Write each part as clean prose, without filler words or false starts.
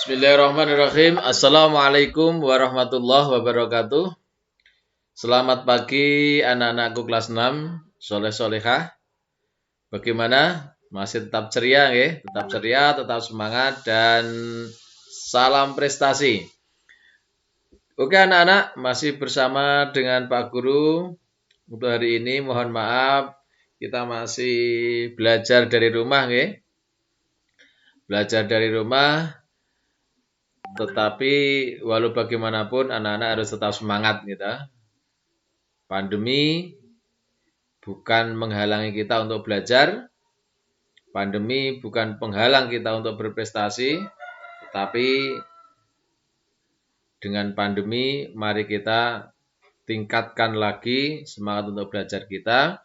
Bismillahirrahmanirrahim. Assalamualaikum warahmatullahi wabarakatuh. Selamat pagi anak-anakku kelas 6, soleh solehah. Bagaimana? Masih tetap ceria ya? Tetap ceria, tetap semangat dan salam prestasi. Oke anak-anak, masih bersama dengan Pak Guru. Untuk hari ini mohon maaf kita masih belajar dari rumah ya. Belajar dari rumah. Tetapi walau bagaimanapun anak-anak harus tetap semangat gitu. Pandemi bukan menghalangi kita untuk belajar. Pandemi bukan penghalang kita untuk berprestasi. Tetapi dengan pandemi mari kita tingkatkan lagi semangat untuk belajar kita.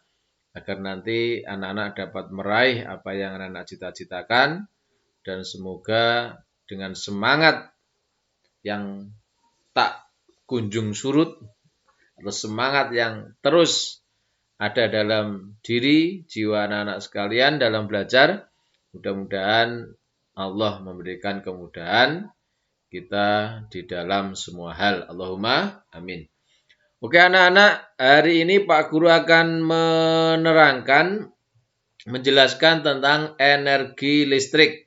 Agar nanti anak-anak dapat meraih apa yang anak-anak cita-citakan. Dan semoga dengan semangat yang tak kunjung surut atau semangat yang terus ada dalam diri jiwa anak-anak sekalian dalam belajar, mudah-mudahan Allah memberikan kemudahan kita di dalam semua hal. Allahumma amin. Oke anak-anak, hari ini Pak Guru akan menjelaskan tentang energi listrik.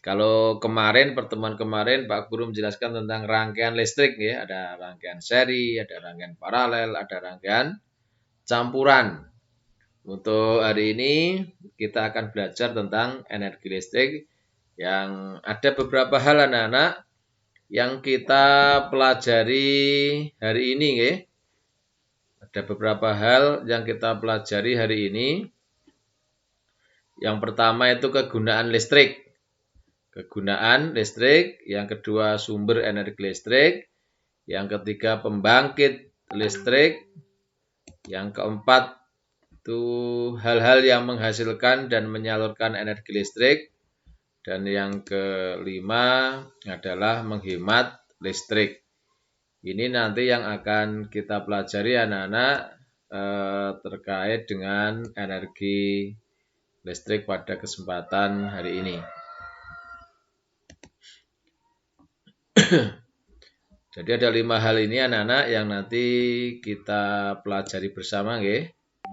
Kalau kemarin, pertemuan kemarin, Pak Guru menjelaskan tentang rangkaian listrik. Ya. Ada rangkaian seri, ada rangkaian paralel, ada rangkaian campuran. Untuk hari ini, kita akan belajar tentang energi listrik. Yang ada beberapa hal anak-anak yang kita pelajari hari ini. Ya. Ada beberapa hal yang kita pelajari hari ini. Yang pertama itu kegunaan listrik. Kegunaan listrik, yang kedua sumber energi listrik, yang ketiga pembangkit listrik, yang keempat itu hal-hal yang menghasilkan dan menyalurkan energi listrik, dan yang kelima adalah menghemat listrik. Ini nanti yang akan kita pelajari anak-anak terkait dengan energi listrik pada kesempatan hari ini. Jadi ada 5 hal ini anak-anak yang nanti kita pelajari bersama ya.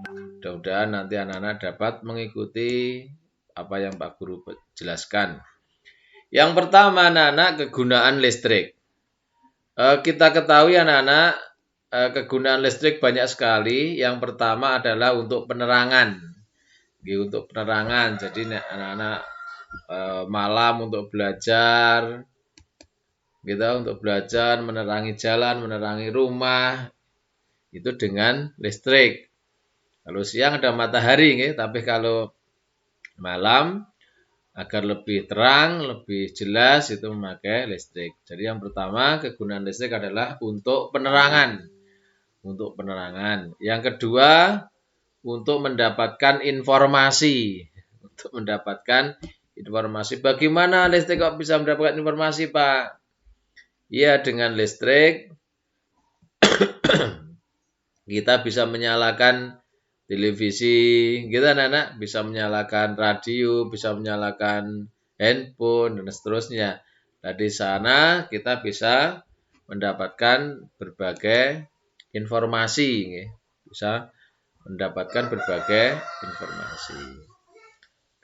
Mudah-mudahan nanti anak-anak dapat mengikuti apa yang Pak Guru jelaskan. Yang pertama anak-anak kegunaan listrik. Kita ketahui anak-anak kegunaan listrik banyak sekali. Yang pertama adalah untuk penerangan. Untuk penerangan. Jadi anak-anak malam untuk belajar. Kita untuk belajar, menerangi jalan, menerangi rumah, itu dengan listrik. Kalau siang ada matahari, tapi kalau malam agar lebih terang, lebih jelas itu memakai listrik. Jadi yang pertama kegunaan listrik adalah untuk penerangan. Untuk penerangan. Yang kedua untuk mendapatkan informasi. Untuk mendapatkan informasi. Bagaimana listrik kok bisa mendapatkan informasi, Pak? Ya, dengan listrik kita bisa menyalakan televisi, kita anak-anak bisa menyalakan radio, bisa menyalakan handphone, dan seterusnya. Dari sana kita bisa mendapatkan berbagai informasi. Bisa mendapatkan berbagai informasi.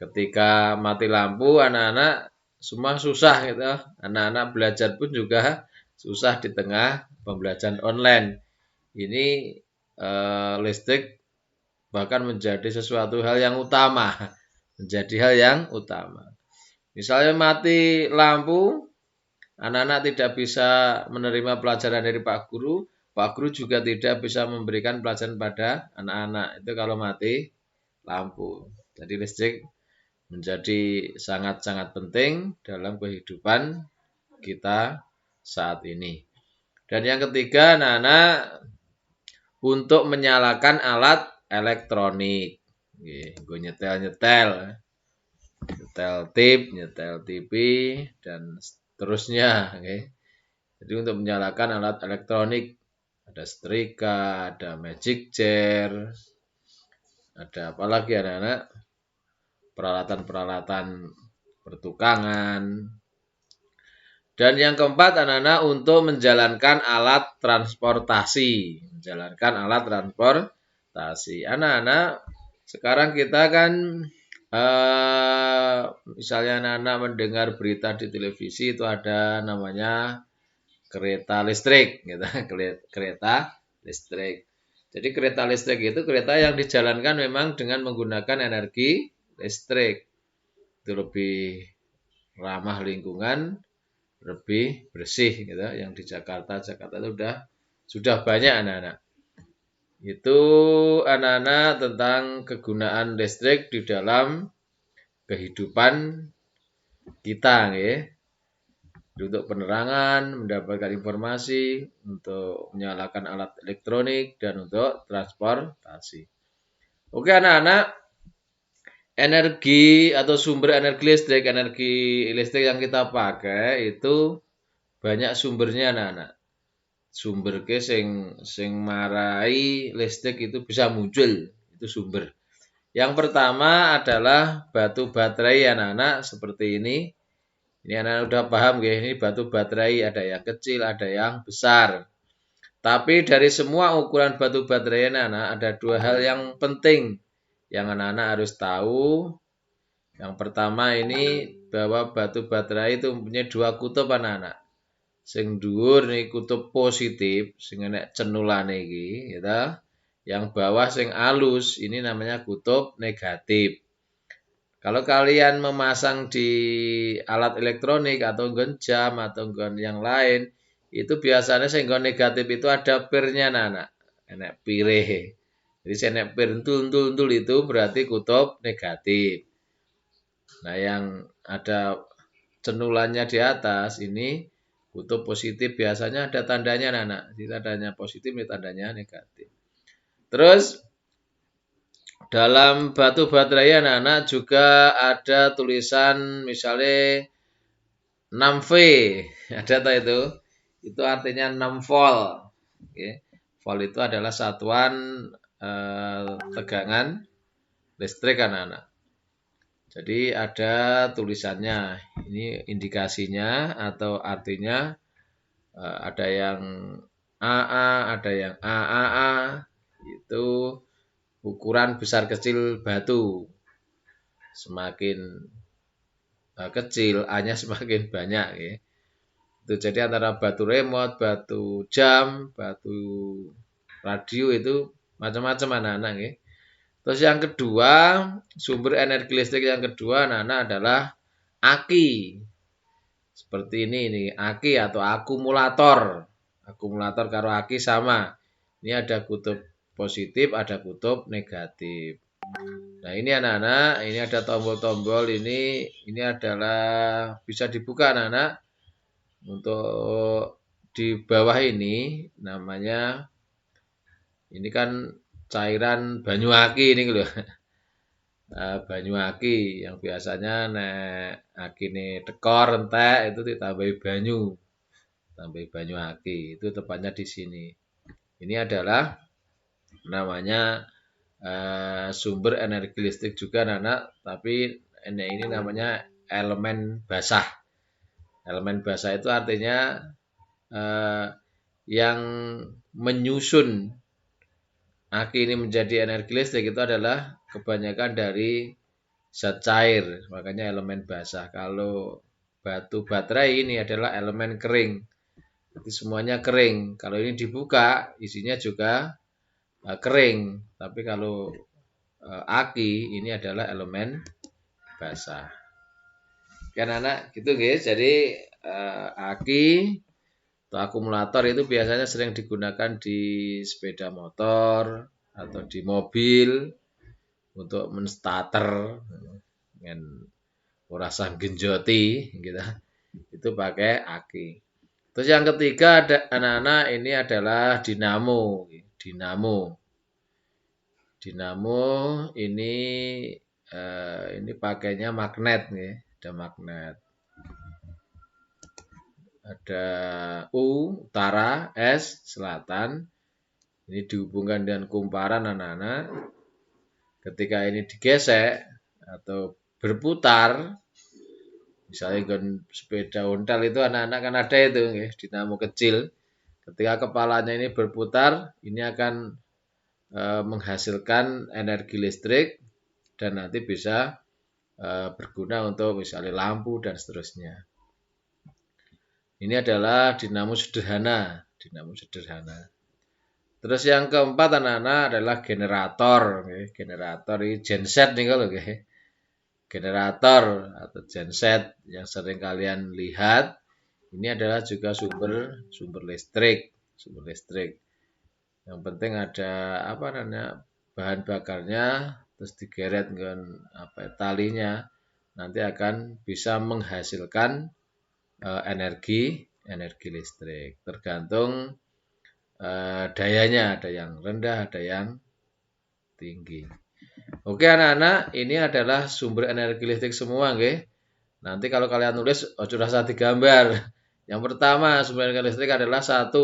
Ketika mati lampu, anak-anak semua susah gitu. Anak-anak belajar pun juga susah di tengah pembelajaran online. Ini listrik bahkan menjadi sesuatu hal yang utama. Menjadi hal yang utama. Misalnya mati lampu, anak-anak tidak bisa menerima pelajaran dari Pak Guru. Pak Guru juga tidak bisa memberikan pelajaran pada anak-anak. Itu kalau mati lampu. Jadi listrik menjadi sangat-sangat penting dalam kehidupan kita saat ini. Dan yang ketiga, anak-anak untuk menyalakan alat elektronik. Gue nyetel tip, nyetel TV, dan seterusnya. Jadi untuk menyalakan alat elektronik, ada setrika, ada magic jar, ada apa lagi anak-anak? Peralatan-peralatan pertukangan. Dan yang keempat anak-anak untuk menjalankan alat transportasi. Menjalankan alat transportasi. Anak-anak, sekarang kita kan misalnya anak-anak mendengar berita di televisi itu ada namanya kereta listrik, gitu. Kereta listrik. Jadi kereta listrik itu kereta yang dijalankan memang dengan menggunakan energi listrik. Itu lebih ramah lingkungan, lebih bersih, gitu. Yang di Jakarta itu sudah banyak anak-anak. Itu anak-anak tentang kegunaan listrik di dalam kehidupan kita, ya. Untuk penerangan, mendapatkan informasi, untuk menyalakan alat elektronik, dan untuk transportasi. Oke anak-anak, energi atau sumber energi listrik yang kita pakai itu banyak sumbernya anak-anak. Sumber ke sing marai listrik itu bisa muncul, itu sumber. Yang pertama adalah batu baterai anak-anak seperti ini. Ini anak-anak udah paham ya, ini batu baterai ada yang kecil, ada yang besar. Tapi dari semua ukuran batu baterai anak-anak ada dua hal yang penting yang anak-anak harus tahu. Yang pertama ini bahwa batu baterai itu mempunyai dua kutub anak-anak. Sing dhuwur nih kutub positif, sing enek cenulane iki, gitu. Yang bawah sing alus ini namanya kutub negatif. Kalau kalian memasang di alat elektronik atau jam atau yang lain, itu biasanya sehingga negatif itu ada pirnya anak-anak. Enak pire. Jadi enak pir entul itu berarti kutub negatif. Nah, yang ada cenulannya di atas ini kutub positif biasanya ada tandanya anak-anak. Jadi tandanya positif, ini tandanya negatif. Terus dalam batu baterai anak-anak juga ada tulisan misalnya 6V. Ada tak itu? Itu artinya 6 volt. Oke. Volt itu adalah satuan tegangan listrik anak-anak. Jadi ada tulisannya. Ini indikasinya atau artinya ada yang AA, ada yang AAA. Itu ukuran besar kecil batu. Semakin kecil, A-nya semakin banyak. Ya. Itu jadi antara batu remote, batu jam, batu radio itu macam-macam anak-anak. Ya. Terus yang kedua, sumber energi listrik yang kedua anak-anak adalah aki. Seperti ini, aki atau akumulator. Akumulator karo aki sama. Ini ada kutub positif, ada kutub negatif. Nah ini anak-anak, ini ada tombol-tombol ini adalah bisa dibuka anak-anak. Untuk di bawah ini namanya, ini kan cairan banyu aki ini loh. Banyu aki yang biasanya nek aki ini tekor entek itu ditambahi banyu. Tambahi banyu aki, itu tepatnya di sini. Ini adalah namanya sumber energi listrik juga anak-anak, tapi ini namanya elemen basah. Elemen basah itu artinya yang menyusun aki ini menjadi energi listrik itu adalah kebanyakan dari zat cair, makanya elemen basah. Kalau batu baterai ini adalah elemen kering, jadi semuanya kering. Kalau ini dibuka, isinya juga kering. Tapi kalau aki ini adalah elemen basah. Kan anak gitu guys. Jadi aki atau akumulator itu biasanya sering digunakan di sepeda motor atau di mobil untuk menstarter dengan ora genjoti gitu. Itu pakai aki. Terus yang ketiga ada anak-anak ini adalah dinamo. Dinamo ini pakainya magnet nih, ada magnet. Ada utara, S selatan. Ini dihubungkan dengan kumparan anak-anak. Ketika ini digesek atau berputar, Misalnya gun sepeda ontel itu anak-anak kan ada itu nggih, dinamo kecil. Ketika kepalanya ini berputar, ini akan menghasilkan energi listrik dan nanti bisa berguna untuk misalnya lampu dan seterusnya. Ini adalah dinamo sederhana, Terus yang keempat anak-anak adalah generator. Generator ini genset nih kalau generator atau genset yang sering kalian lihat. Ini adalah juga sumber listrik. Yang penting ada bahan bakarnya, terus digeret dengan talinya, nanti akan bisa menghasilkan energi listrik. Tergantung dayanya, ada yang rendah, ada yang tinggi. Oke anak-anak, ini adalah sumber energi listrik semua, nggih. Nanti kalau kalian nulis, ojo rasa digambar. Yang pertama, sumber energi listrik adalah 1,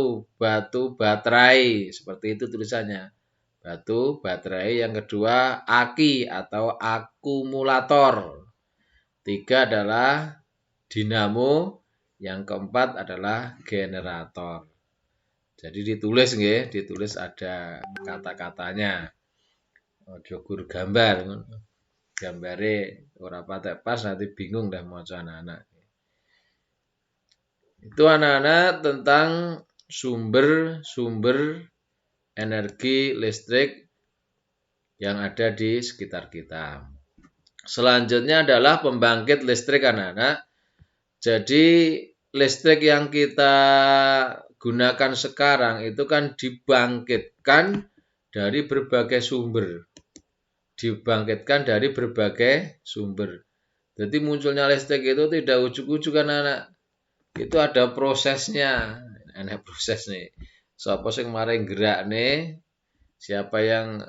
batu baterai. Seperti itu tulisannya. Batu baterai. Yang kedua, aki atau akumulator. 3 adalah dinamo. Yang keempat adalah generator. Jadi ditulis ada kata-katanya. Ojo gur gambar. Gambare ora patek pas nanti bingung dah maca anak-anak. Itu anak-anak tentang sumber energi listrik yang ada di sekitar kita. Selanjutnya adalah pembangkit listrik anak-anak. Jadi listrik yang kita gunakan sekarang itu kan dibangkitkan dari berbagai sumber. Jadi munculnya listrik itu tidak ujuk-ujuk anak-anak. Itu ada prosesnya. Enak proses nih. Siapa sing maring gerak nih? Siapa yang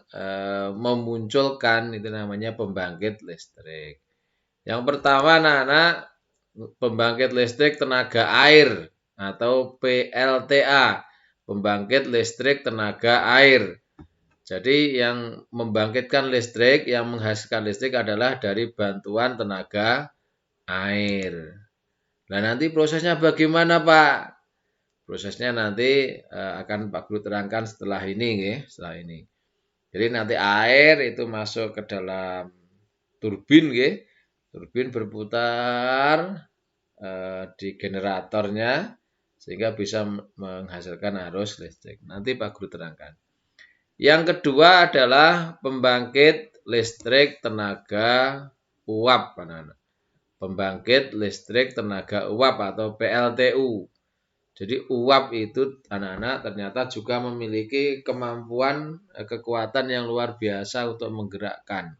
memunculkan itu namanya pembangkit listrik. Yang pertama anak-anak, pembangkit listrik tenaga air atau PLTA. Pembangkit listrik tenaga air. Jadi yang membangkitkan listrik, yang menghasilkan listrik adalah dari bantuan tenaga air. Nah nanti prosesnya bagaimana Pak? Prosesnya nanti akan Pak Guru terangkan setelah ini. Jadi nanti air itu masuk ke dalam turbin. Turbin berputar di generatornya sehingga bisa menghasilkan arus listrik. Nanti Pak Guru terangkan. Yang kedua adalah pembangkit listrik tenaga uap. Pembangkit listrik tenaga uap atau PLTU. Jadi uap itu anak-anak ternyata juga memiliki kemampuan kekuatan yang luar biasa untuk menggerakkan.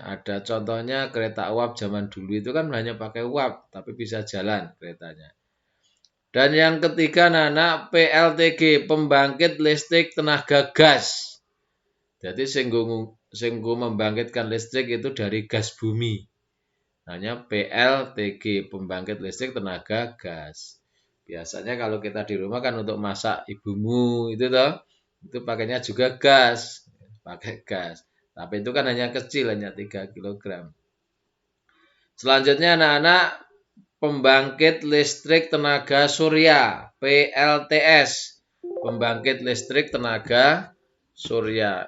Ada contohnya kereta uap zaman dulu itu kan hanya pakai uap, tapi bisa jalan keretanya. Dan yang ketiga anak-anak PLTG, pembangkit listrik tenaga gas. Jadi singgung membangkitkan listrik itu dari gas bumi. Namanya PLTG, pembangkit listrik tenaga gas. Biasanya kalau kita di rumah kan untuk masak ibumu itu pakainya juga gas, pakai gas. Tapi itu kan hanya kecil, hanya 3 kg. Selanjutnya anak-anak, pembangkit listrik tenaga surya, PLTS. Pembangkit listrik tenaga surya.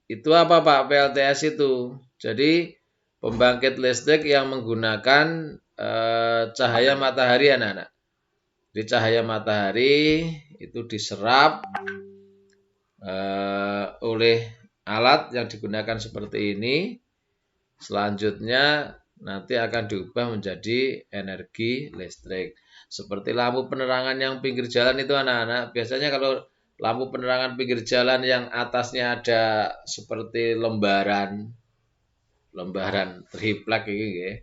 Itu apa Pak PLTS itu? Jadi pembangkit listrik yang menggunakan cahaya matahari anak-anak. Jadi cahaya matahari itu diserap oleh alat yang digunakan seperti ini. Selanjutnya nanti akan diubah menjadi energi listrik. Seperti lampu penerangan yang pinggir jalan itu anak-anak. Biasanya kalau lampu penerangan pinggir jalan yang atasnya ada seperti lembaran triplek ini,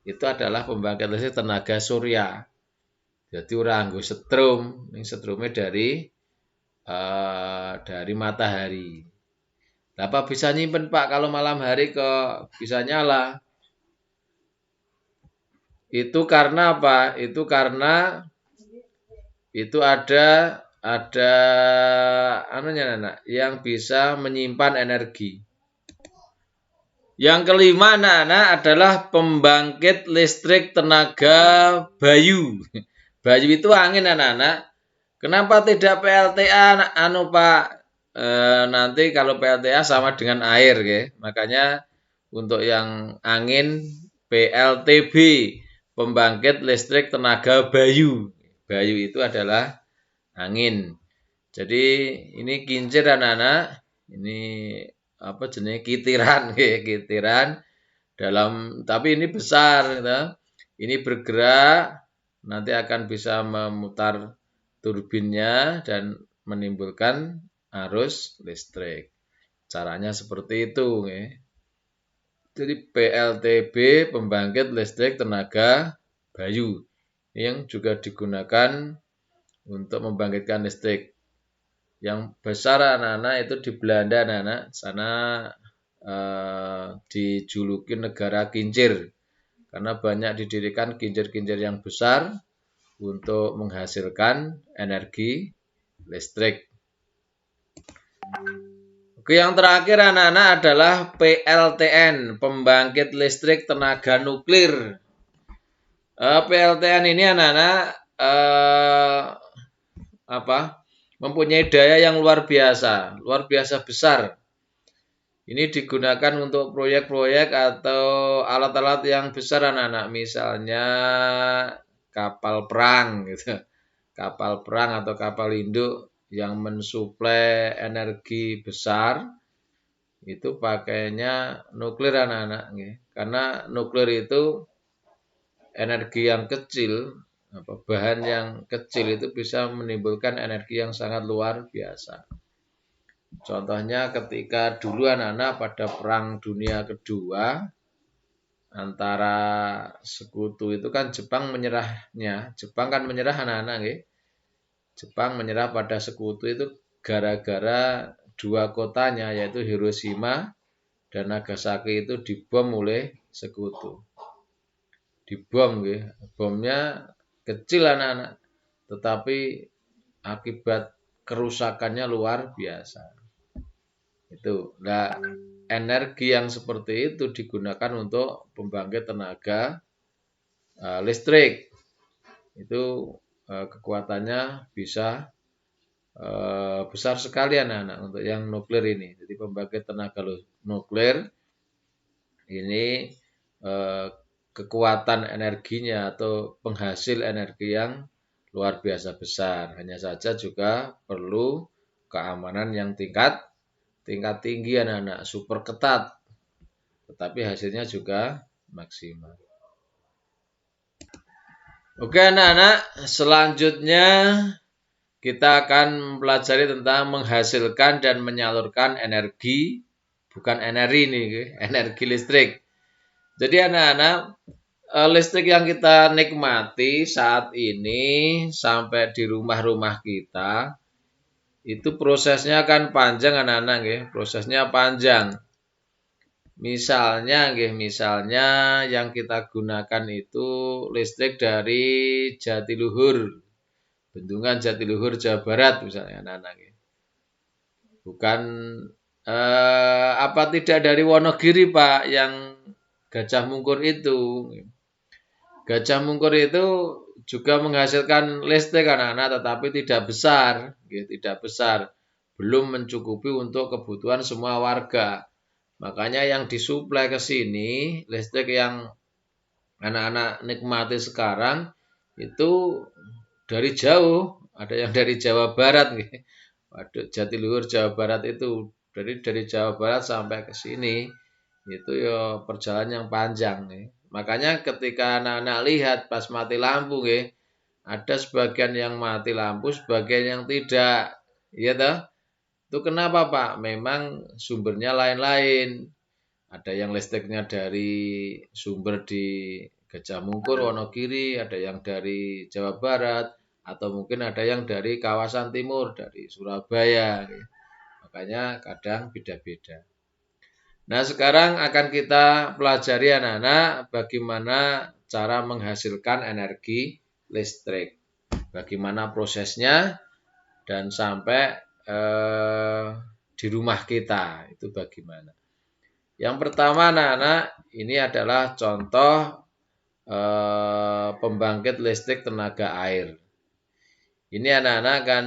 itu adalah pembangkit listrik tenaga surya. Jadi ora nggo setrum, ning setrume dari matahari. Lah apa bisa nyimpen Pak kalau malam hari kok bisa nyala? Itu karena apa? Itu karena itu ada anunya anak yang bisa menyimpan energi. Yang kelima anak-anak adalah pembangkit listrik tenaga Bayu. Bayu itu angin anak-anak. Kenapa tidak PLTA anu Pak? Nanti kalau PLTA sama dengan air ya. Makanya untuk yang angin PLTB, pembangkit listrik tenaga Bayu. Bayu itu adalah angin. Jadi ini kincir anak-anak. Ini apa jenis kitiran ya, kitiran dalam tapi ini besar gitu. Ini bergerak nanti akan bisa memutar turbinnya dan menimbulkan arus listrik. Caranya seperti itu ya. Jadi PLTB pembangkit listrik tenaga Bayu yang juga digunakan untuk membangkitkan listrik. Yang besar anak-anak itu di Belanda anak-anak sana dijuluki negara kincir karena banyak didirikan kincir-kincir yang besar untuk menghasilkan energi listrik. Oke, yang terakhir anak-anak adalah PLTN, pembangkit listrik tenaga nuklir. PLTN ini anak-anak mempunyai daya yang luar biasa besar. Ini digunakan untuk proyek-proyek atau alat-alat yang besar anak-anak, misalnya kapal perang gitu. Kapal perang atau kapal induk yang mensuplai energi besar itu pakainya nuklir anak-anak gitu. Karena nuklir itu energi yang kecil, bahan yang kecil itu bisa menimbulkan energi yang sangat luar biasa. Contohnya ketika dulu anak-anak pada Perang Dunia Kedua antara sekutu itu kan Jepang menyerahnya. Jepang kan menyerah anak-anak ya. Jepang menyerah pada sekutu itu gara-gara dua kotanya yaitu Hiroshima dan Nagasaki itu dibom oleh sekutu. Dibom ya. Bomnya kecil anak-anak tetapi akibat kerusakannya luar biasa. Itu. Nah, energi yang seperti itu digunakan untuk pembangkit tenaga listrik. Itu kekuatannya bisa besar sekali anak-anak untuk yang nuklir ini. Jadi pembangkit tenaga nuklir ini kekuatan energinya atau penghasil energi yang luar biasa besar. Hanya saja juga perlu keamanan yang tingkat tinggi anak-anak, super ketat, tetapi hasilnya juga maksimal. Oke anak-anak, selanjutnya kita akan mempelajari tentang menghasilkan dan menyalurkan energi, bukan energi nih, energi listrik. Jadi anak-anak, listrik yang kita nikmati saat ini sampai di rumah-rumah kita, itu prosesnya kan panjang anak-anak ya, prosesnya panjang. Misalnya yang kita gunakan itu listrik dari Jatiluhur, Bendungan Jatiluhur Jawa Barat misalnya anak-anak ya. Bukan tidak dari Wonogiri Pak yang Gajah Mungkur itu. Gajah Mungkur itu juga menghasilkan listrik anak-anak tetapi tidak besar, tidak besar, belum mencukupi untuk kebutuhan semua warga. Makanya yang disuplai ke sini listrik yang anak-anak nikmati sekarang itu dari jauh, ada yang dari Jawa Barat, waduh Jatiluhur Jawa Barat itu dari Jawa Barat sampai ke sini itu ya perjalanan yang panjang. Makanya ketika anak-anak lihat pas mati lampu ada sebagian yang mati lampu, sebagian yang tidak. Iya toh? Itu kenapa Pak? Memang sumbernya lain-lain. Ada yang listriknya dari sumber di Gajah Mungkur, Wonogiri, ada yang dari Jawa Barat, atau mungkin ada yang dari kawasan timur, dari Surabaya. Makanya kadang beda-beda. Nah, sekarang akan kita pelajari anak-anak bagaimana cara menghasilkan energi listrik. Bagaimana prosesnya dan sampai di rumah kita itu bagaimana. Yang pertama anak-anak, ini adalah contoh pembangkit listrik tenaga air. Ini anak-anak kan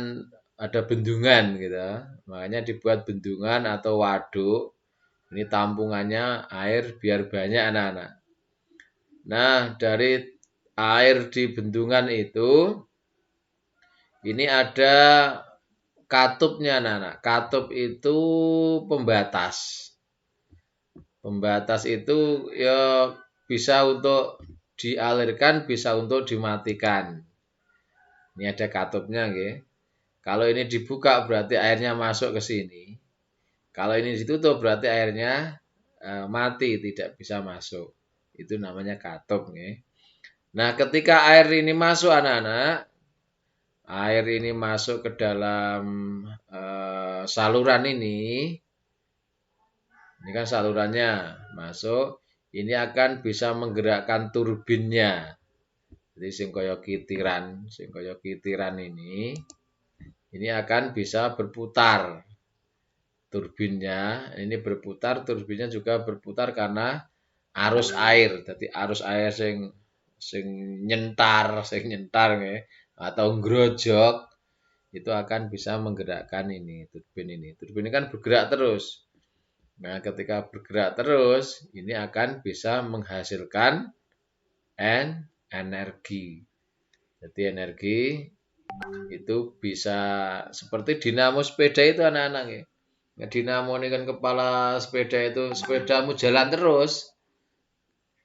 ada bendungan gitu. Makanya dibuat bendungan atau waduk. Ini tampungannya air biar banyak anak-anak. Nah, dari air di bendungan itu, ini ada katupnya anak-anak. Katup itu pembatas. Pembatas itu ya bisa untuk dialirkan, bisa untuk dimatikan. Ini ada katupnya, nggih. Kalau ini dibuka berarti airnya masuk ke sini. Kalau ini ditutup berarti airnya mati, tidak bisa masuk. Itu namanya katup, nggih. Nah, ketika air ini masuk anak-anak, air ini masuk ke dalam saluran ini kan salurannya masuk, ini akan bisa menggerakkan turbinnya. Jadi sing kaya kitiran ini akan bisa berputar turbinnya. Ini berputar, turbinnya juga berputar karena arus air. Jadi arus air sing nyentar nggih, atau ngrojok itu akan bisa menggerakkan turbin ini. Turbin ini kan bergerak terus. Nah, ketika bergerak terus, ini akan bisa menghasilkan energi. Jadi energi itu bisa seperti dinamo sepeda itu anak-anak ya. Nah, dinamo ini kan kepala sepeda itu, sepedamu jalan terus,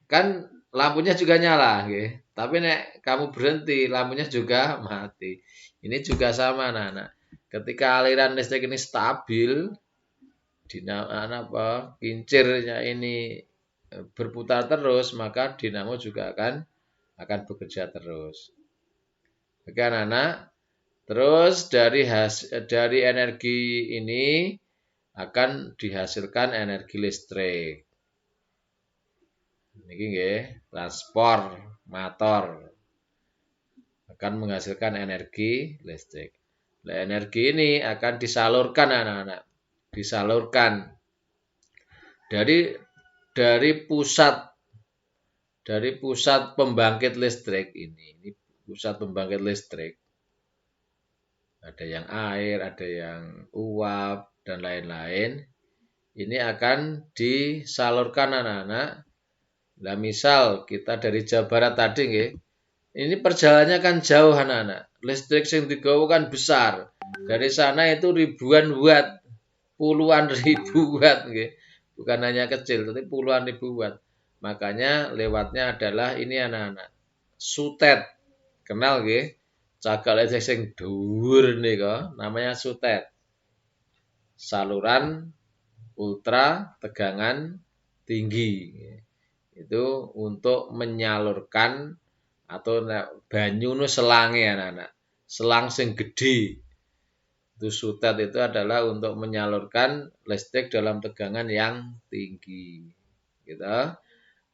kan lampunya juga nyala, gitu. Tapi nek kamu berhenti, lampunya juga mati. Ini juga sama anak-anak. Ketika aliran listrik ini stabil, kincirnya ini berputar terus, maka dinamo juga akan bekerja terus. Oke anak-anak, terus dari energi ini akan dihasilkan energi listrik. Ini nggih, transformator akan menghasilkan energi listrik. Nah, energi ini akan disalurkan anak-anak. Disalurkan dari pusat pembangkit listrik ini pusat pembangkit listrik. Ada yang air, ada yang uap dan lain-lain. Ini akan disalurkan anak-anak. Nah, misal kita dari Jawa Barat tadi nggih. Ini perjalanannya kan jauh anak-anak. Listrik yang digawa kan besar. Dari sana itu ribuan watt, puluhan ribu watt nggih. Bukan hanya kecil, tapi puluhan ribu watt. Makanya lewatnya adalah ini anak-anak. Sutet. Kenal nggih? Cagak listrik sing dhuwur nika namanya sutet. Saluran ultra tegangan tinggi. Itu untuk menyalurkan atau banyu nu selange anak-anak. Selang sing gede. Itu sutet itu adalah untuk menyalurkan listrik dalam tegangan yang tinggi. Gitu.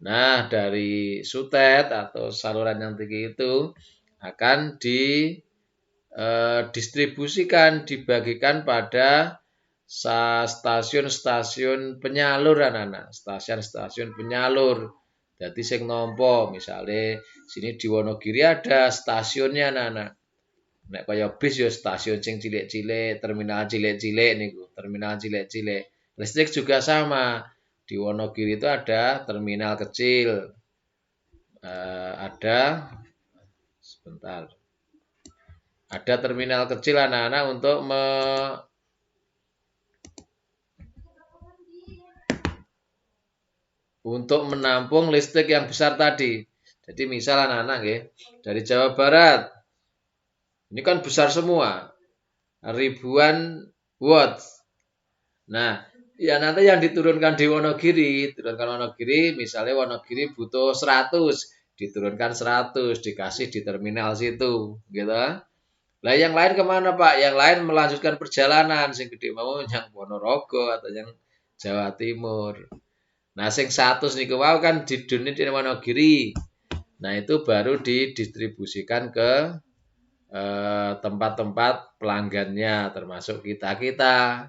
Nah, dari sutet atau saluran yang tinggi itu akan didistribusikan, dibagikan pada stasiun-stasiun penyalur anak-anak, stasiun-stasiun penyalur. Jadi sing nompo, misalnya sini di Wonogiri ada stasiunnya anak-anak. Nek kaya bis ya stasiun sing cilik-cilik, terminal cilik-cilik niku, terminal cilik-cilik. Listrik juga sama. Di Wonogiri itu ada terminal kecil. Sebentar. Ada terminal kecil anak-anak untuk menampung listrik yang besar tadi. Jadi misal anak-anak nggih, dari Jawa Barat. Ini kan besar semua. Ribuan watt. Nah, ya nanti yang diturunkan di Wonogiri, misalnya Wonogiri butuh 100, diturunkan 100, dikasih di terminal situ, gitu. Lah yang lain kemana Pak? Yang lain melanjutkan perjalanan, sing gede mau yang Ponorogo atau yang Jawa Timur. Nah, sing 100 niku wau kan didune di Wonogiri. Nah, itu baru didistribusikan ke tempat-tempat pelanggannya termasuk kita-kita.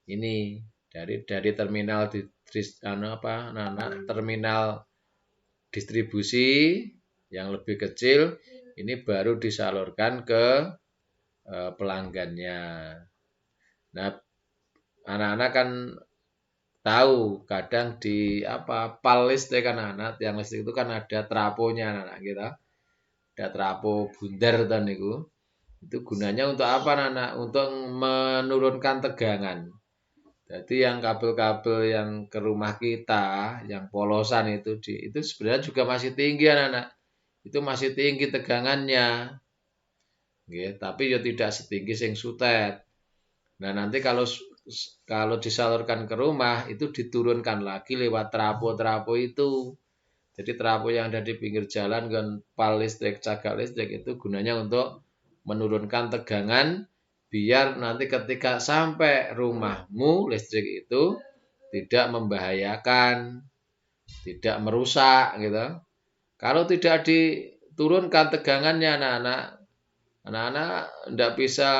Ini dari terminal terminal distribusi yang lebih kecil ini baru disalurkan ke pelanggannya. Nah, anak-anak kan tahu kadang di pal listrik anak-anak, tiang listrik itu kan ada trafonya anak-anak kita. Ada trapo bundar dan itu. Itu gunanya untuk apa anak-anak? Untuk menurunkan tegangan. Jadi yang kabel-kabel yang ke rumah kita, yang polosan itu sebenarnya juga masih tinggi anak-anak. Itu masih tinggi tegangannya. Tapi ya tidak setinggi sing sutet. Nah, nanti kalau disalurkan ke rumah itu diturunkan lagi lewat trapo-trapo itu. Jadi trapo yang ada di pinggir jalan kan pal listrik, cagak listrik itu gunanya untuk menurunkan tegangan biar nanti ketika sampai rumahmu listrik itu tidak membahayakan, tidak merusak gitu. Kalau tidak diturunkan tegangannya anak-anak tidak bisa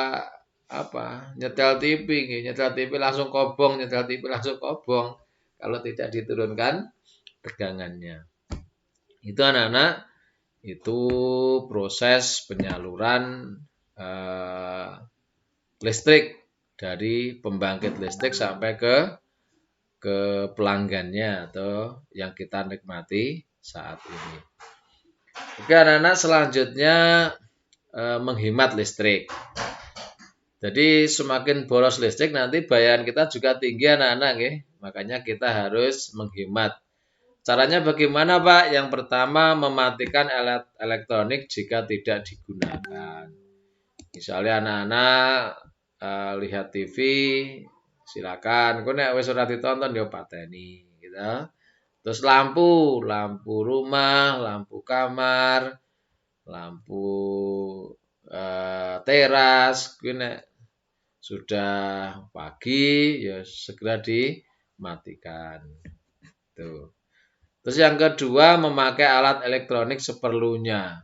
nyetel TV langsung kobong, kalau tidak diturunkan tegangannya. Itu anak-anak, itu proses penyaluran listrik dari pembangkit listrik sampai ke pelanggannya atau yang kita nikmati saat ini. Oke anak-anak, selanjutnya menghemat listrik. Jadi semakin boros listrik nanti bayaran kita juga tinggi anak-anak. Makanya kita harus menghemat. Caranya bagaimana Pak? Yang pertama mematikan alat elektronik jika tidak digunakan. Misalnya anak-anak lihat TV, silakan. Kok nek wis ora ditonton ya pateni gitu. Terus lampu rumah, lampu kamar, lampu teras, nek sudah pagi ya segera dimatikan. Tuh. Terus yang kedua memakai alat elektronik seperlunya.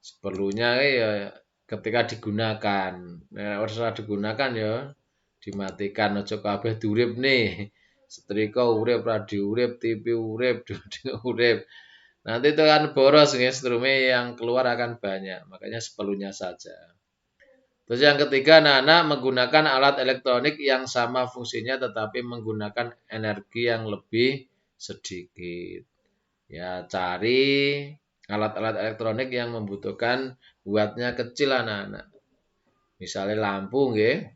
Seperlunya ya ketika digunakan. Nah, ora digunakan ya dimatikan, aja kabeh diurip nih. Setrika urip, radio urip, TV urip, urip. Nanti itu kan boros strume yang keluar akan banyak. Makanya seperlunya saja. Terus yang ketiga, anak-anak menggunakan alat elektronik yang sama fungsinya tetapi menggunakan energi yang lebih sedikit. Ya, cari alat-alat elektronik yang membutuhkan wattnya kecil anak-anak. Misalnya lampu nggih.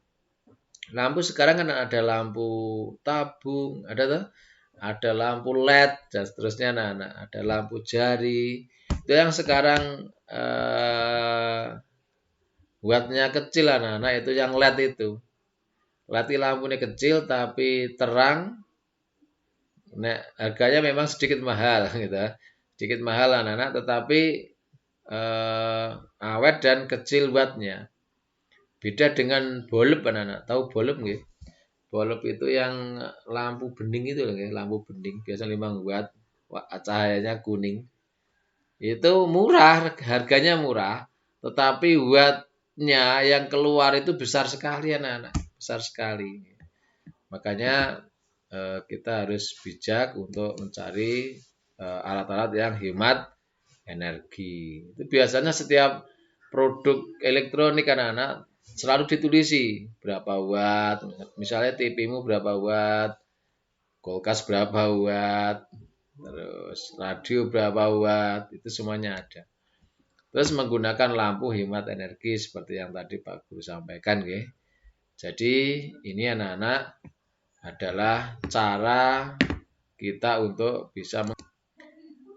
Lampu sekarang kan ada lampu tabung, ada lampu LED dan seterusnya anak-anak, ada lampu jari. Itu yang sekarang wattnya kecil anak-anak, itu yang LED itu. LED lampunya kecil tapi terang. Nah, harganya memang sedikit mahal gitu. Sedikit mahal anak-anak tetapi awet dan kecil wattnya. Beda dengan bulb anak-anak. Tahu bulb nggih? Bulb itu yang lampu bening itu loh, lampu bening biasa 5 watt, cahayanya kuning. Itu murah, harganya murah, tetapi wattnya yang keluar itu besar sekali anak-anak, besar sekali. Makanya kita harus bijak untuk mencari alat-alat yang hemat energi. Itu biasanya setiap produk elektronik anak-anak selalu ditulisi berapa watt, misalnya TV-mu berapa watt, kulkas berapa watt, terus radio berapa watt, itu semuanya ada. Terus menggunakan lampu hemat energi seperti yang tadi Pak Guru sampaikan, nggih. Jadi ini anak-anak adalah cara kita untuk bisa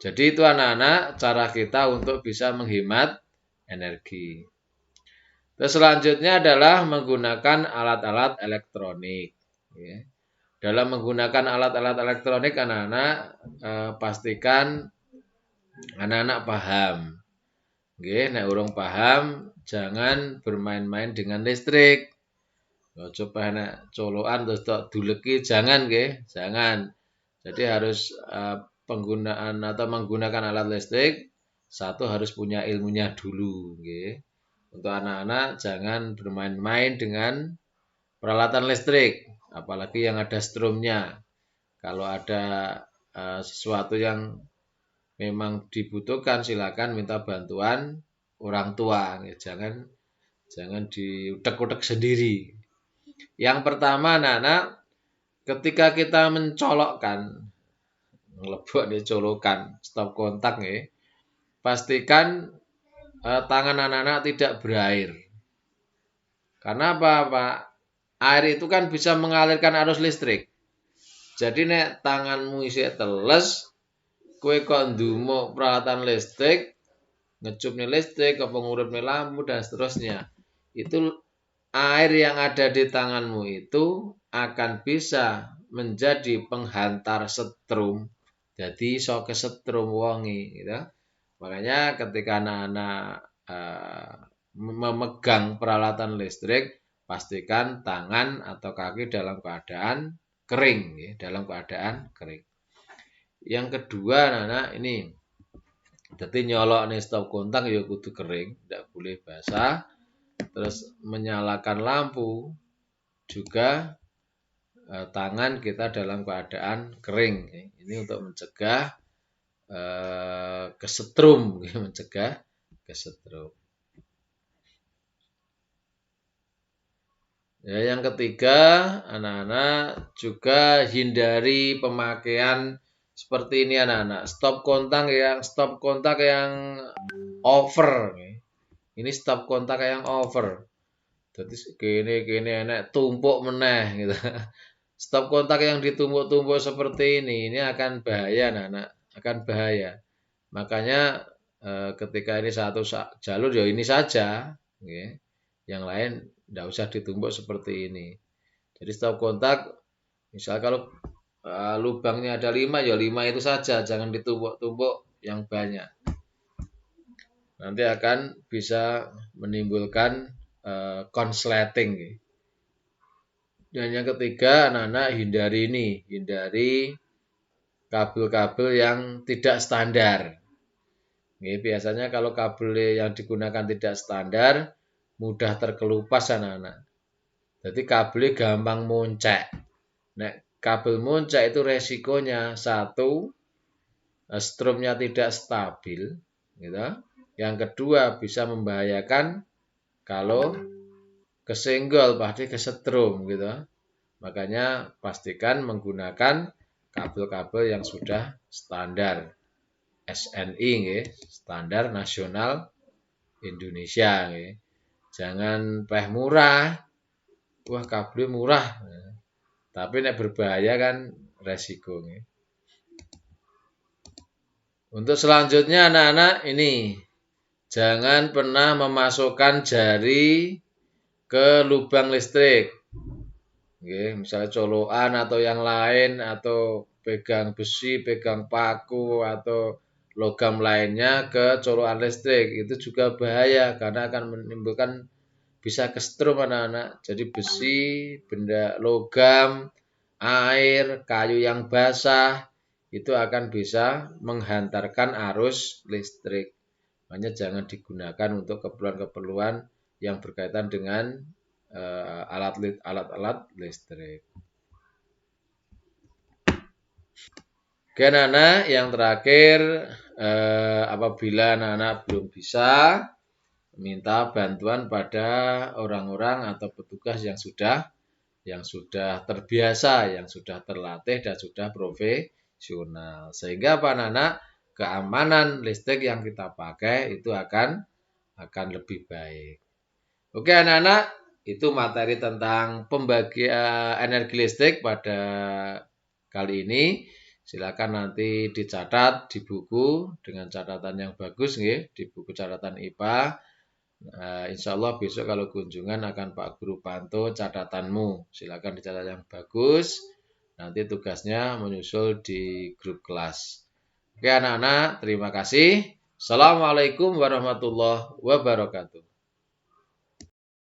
jadi itu anak-anak cara kita untuk bisa menghemat energi. Terus selanjutnya adalah menggunakan alat-alat elektronik. Dalam menggunakan alat-alat elektronik anak-anak pastikan anak-anak paham. Nek urung paham jangan bermain-main dengan listrik. Coba nek colokan terus tok duleki jangan nggih, jangan. Jadi harus penggunaan atau menggunakan alat listrik satu harus punya ilmunya dulu nggih. Untuk anak-anak jangan bermain-main dengan peralatan listrik, apalagi yang ada strumnya. Kalau ada sesuatu yang memang dibutuhkan, silakan minta bantuan orang tua. Jangan diutek-utek sendiri. Yang pertama, anak-anak, ketika kita mencolokkan, ngelebok nih colokan, stop kontak nih, pastikan tangan anak-anak tidak berair. Karena apa, Pak? Air itu kan bisa mengalirkan arus listrik. Jadi nek tanganmu isi teles, kue kok ndumuk peralatan listrik, ngecupnya listrik, ke pengurutnya lampu dan seterusnya. Itu air yang ada di tanganmu itu akan bisa menjadi penghantar setrum. Jadi iso kesetrum wongi gitu. Makanya ketika anak-anak memegang peralatan listrik, pastikan tangan atau kaki dalam keadaan kering, ya, dalam keadaan kering. Yang kedua, anak-anak ini, jadi nyolok nih stop kontak ya kudu kering, tidak boleh basah. Terus menyalakan lampu juga tangan kita dalam keadaan kering. Ini untuk mencegah kesetrum, mencegah kesetrum. Ya, yang ketiga, anak-anak juga hindari pemakaian seperti ini, anak-anak. Stop kontak yang over. Ini stop kontak yang over. Jadi gini enak tumpuk meneh gitu. Stop kontak yang ditumpuk-tumpuk seperti ini akan bahaya, anak-anak, akan bahaya. Makanya ketika ini satu jalur ya ini saja, okay. Yang lain tidak usah ditumpuk seperti ini. Jadi stop kontak, misal kalau lubangnya ada 5, ya 5 itu saja, jangan ditumpuk-tumpuk yang banyak. Nanti akan bisa menimbulkan konsleting. Dan yang ketiga, anak-anak hindari kabel-kabel yang tidak standar. Biasanya kalau kabel yang digunakan tidak standar, mudah terkelupas, anak-anak. Jadi kabelnya gampang moncek. Kabel moncek itu resikonya satu, strumnya tidak stabil, gitu. Yang kedua bisa membahayakan kalau kesenggol pasti kesetrum gitu. Makanya pastikan menggunakan kabel-kabel yang sudah standar SNI nggih, standar nasional Indonesia nggih. Jangan peh murah. Wah, kabel murah. Tapi nek berbahaya kan resiko nggih. Untuk selanjutnya anak-anak ini jangan pernah memasukkan jari ke lubang listrik. Oke, misalnya colokan atau yang lain, atau pegang besi, pegang paku, atau logam lainnya ke colokan listrik. Itu juga bahaya karena akan menimbulkan bisa kesetrum, anak-anak. Jadi besi, benda logam, air, kayu yang basah, itu akan bisa menghantarkan arus listrik. Makanya jangan digunakan untuk keperluan-keperluan yang berkaitan dengan alat-alat listrik. Oke, anak-anak, yang terakhir, apabila anak-anak belum bisa, minta bantuan pada orang-orang atau petugas yang sudah terbiasa, yang sudah terlatih dan sudah profesional. Sehingga anak-anak, keamanan listrik yang kita pakai itu akan lebih baik. Oke, anak-anak, itu materi tentang pembagian energi listrik pada kali ini. Silakan nanti dicatat di buku dengan catatan yang bagus, nggih, di buku catatan IPA. Insya Allah besok kalau kunjungan akan Pak Guru pantau catatanmu. Silakan dicatat yang bagus. Nanti tugasnya menyusul di grup kelas. Oke, anak-anak, terima kasih. Assalamualaikum warahmatullahi wabarakatuh.